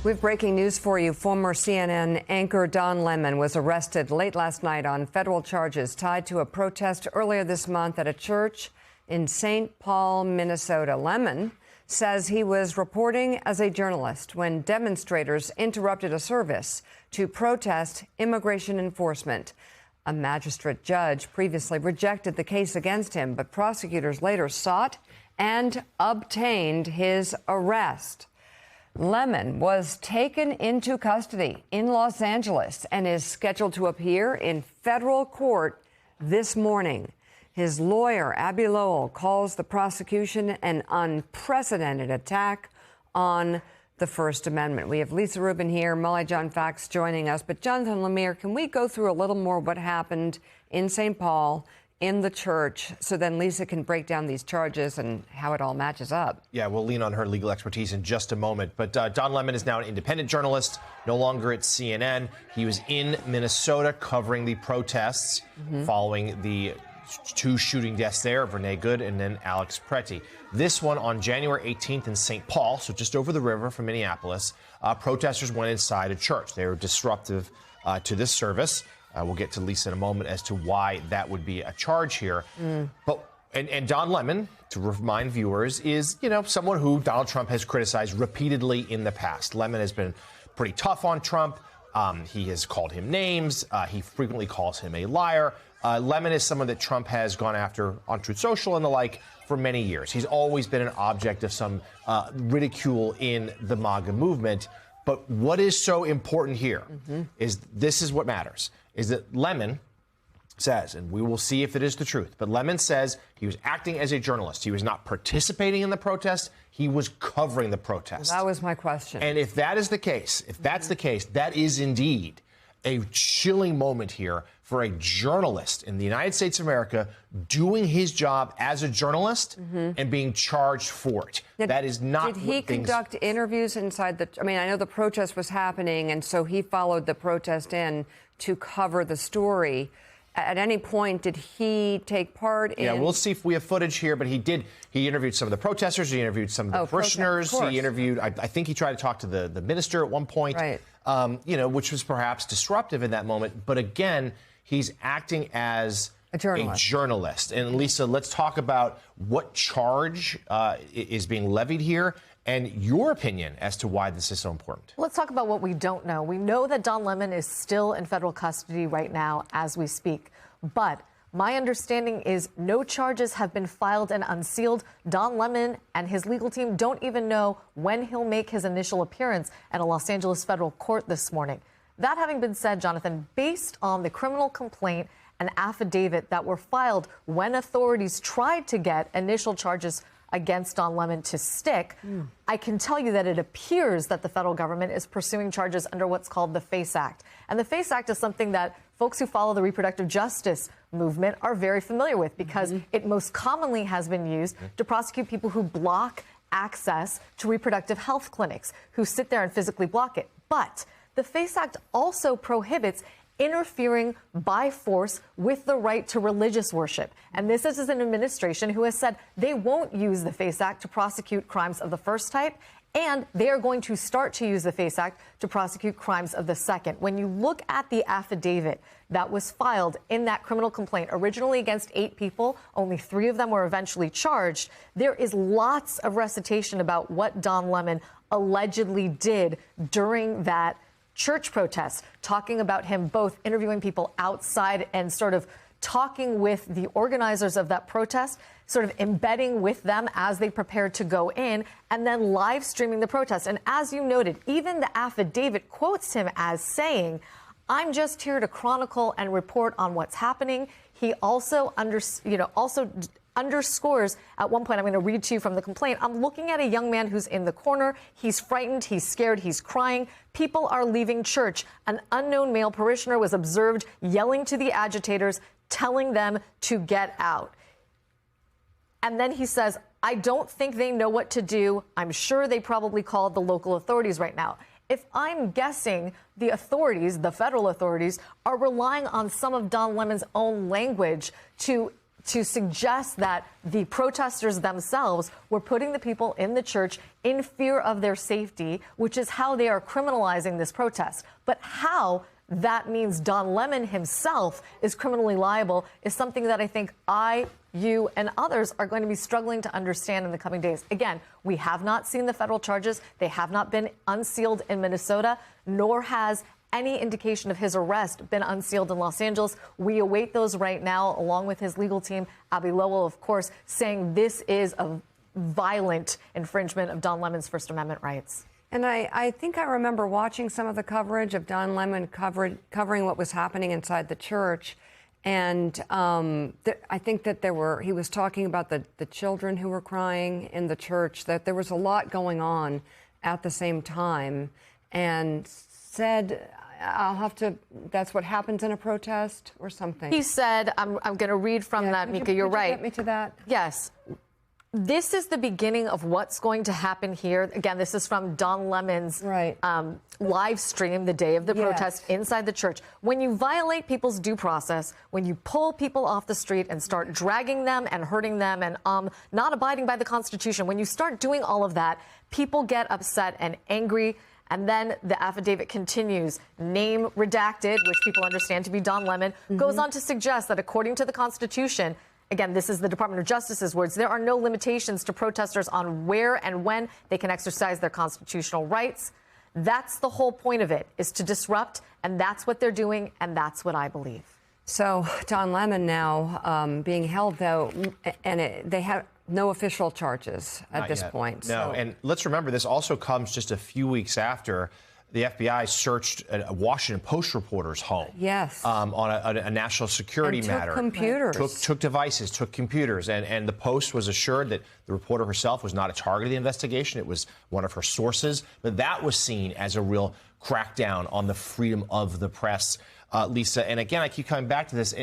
We have breaking news for you. Former CNN anchor Don Lemon was arrested late last night on federal charges tied to a protest earlier this month at a church in St. Paul, Minnesota. Lemon says he was reporting as a journalist when demonstrators interrupted a service to protest immigration enforcement. A magistrate judge previously rejected the case against him, but prosecutors later sought and obtained his arrest. Lemon was taken into custody in Los Angeles and is scheduled to appear in federal court this morning. His lawyer, Abbe Lowell, calls the prosecution an unprecedented attack on the First Amendment. We have Lisa Rubin here, Molly John Fax joining us. But Jonathan Lemire, can we go through a little more what happened in St. Paul in the church, so then Lisa can break down these charges and how it all matches up? Yeah, we'll lean on her legal expertise in just a moment. But Don Lemon is now an independent journalist, no longer at CNN. He was in Minnesota covering the protests following the two shooting deaths there of Renee Good and then Alex Pretty. This one on January 18th in St. Paul, so just over the river from Minneapolis, protesters went inside a church. They were disruptive to this service. We'll get to Lisa in a moment as to why that would be a charge here. But Don Lemon, to remind viewers, is, someone who Donald Trump has criticized repeatedly in the past. Lemon has been pretty tough on Trump. He has called him names. He frequently calls him a liar. Lemon is someone that Trump has gone after on Truth Social and the like for many years. He's always been an object of some ridicule in the MAGA movement. But what is so important here is this is what matters, is that Lemon says, and we will see if it is the truth, but Lemon says he was acting as a journalist. He was not participating in the protest. He was covering the protest. That was my question. And if that is the case, if that's the case, that is indeed a chilling moment here for a journalist in the United States of America doing his job as a journalist and being charged for it. Now, that is not Did he conduct interviews inside the... I know the protest was happening, and so he followed the protest in to cover the story. At any point, did he take part in... Yeah, we'll see if we have footage here, but he did. He interviewed some of the protesters. He interviewed some of the parishioners. He interviewed... I think he tried to talk to the minister at one point. Right. Which was perhaps disruptive in that moment. But again, he's acting as a journalist. And Lisa, let's talk about what charge is being levied here and your opinion as to why this is so important. Let's talk about what we don't know. We know that Don Lemon is still in federal custody right now as we speak. But my understanding is no charges have been filed and unsealed. Don Lemon and his legal team don't even know when he'll make his initial appearance at a Los Angeles federal court this morning. That having been said, Jonathan, based on the criminal complaint and affidavit that were filed when authorities tried to get initial charges against Don Lemon to stick, I can tell you that it appears that the federal government is pursuing charges under what's called the FACE Act. And the FACE Act is something that folks who follow the reproductive justice movement are very familiar with because it most commonly has been used to prosecute people who block access to reproductive health clinics, who sit there and physically block it. But the FACE Act also prohibits interfering by force with the right to religious worship. And this is an administration who has said they won't use the FACE Act to prosecute crimes of the first type, and they are going to start to use the FACE Act to prosecute crimes of the second. When you look at the affidavit that was filed in that criminal complaint, originally against 8 people, only 3 of them were eventually charged, there is lots of recitation about what Don Lemon allegedly did during that church protests, talking about him both interviewing people outside and sort of talking with the organizers of that protest, sort of embedding with them as they prepared to go in, and then live streaming the protest. And as you noted, even the affidavit quotes him as saying, "I'm just here to chronicle and report on what's happening." He also underscores at one point, I'm going to read to you from the complaint, "I'm looking at a young man who's in the corner. He's frightened. He's scared. He's crying. People are leaving church. An unknown male parishioner was observed yelling to the agitators, telling them to get out." And then he says, "I don't think they know what to do. I'm sure they probably called the local authorities right now." If I'm guessing, the authorities, the federal authorities, are relying on some of Don Lemon's own language to to suggest that the protesters themselves were putting the people in the church in fear of their safety, which is how they are criminalizing this protest. But how that means Don Lemon himself is criminally liable is something that I think you, and others are going to be struggling to understand in the coming days. Again, we have not seen the federal charges. They have not been unsealed in Minnesota, nor has any indication of his arrest been unsealed in Los Angeles. We await those right now, along with his legal team, Abbe Lowell, of course, saying this is a violent infringement of Don Lemon's First Amendment rights. And I think I remember watching some of the coverage of Don Lemon covering what was happening inside the church. And I think that he was talking about the children who were crying in the church, that there was a lot going on at the same time, and said, that's what happens in a protest or something. He said, I'm going to read from that, Mika, you're right. Get me to that? Yes. This is the beginning of what's going to happen here. Again, this is from Don Lemon's live stream the day of the protest inside the church. When you violate people's due process, when you pull people off the street and start dragging them and hurting them and not abiding by the Constitution, when you start doing all of that, people get upset and angry. And then the affidavit continues, name redacted, which people understand to be Don Lemon, goes on to suggest that according to the Constitution, again, this is the Department of Justice's words, there are no limitations to protesters on where and when they can exercise their constitutional rights. That's the whole point of it, is to disrupt, and that's what they're doing, and that's what I believe. So Don Lemon now being held, though, and they have no official charges at this point. No, and let's remember, this also comes just a few weeks after the FBI searched a Washington Post reporter's home. Yes. On a national security matter. Took computers. Took devices, took computers. And the Post was assured that the reporter herself was not a target of the investigation. It was one of her sources. But that was seen as a real crackdown on the freedom of the press, Lisa. And again, I keep coming back to this.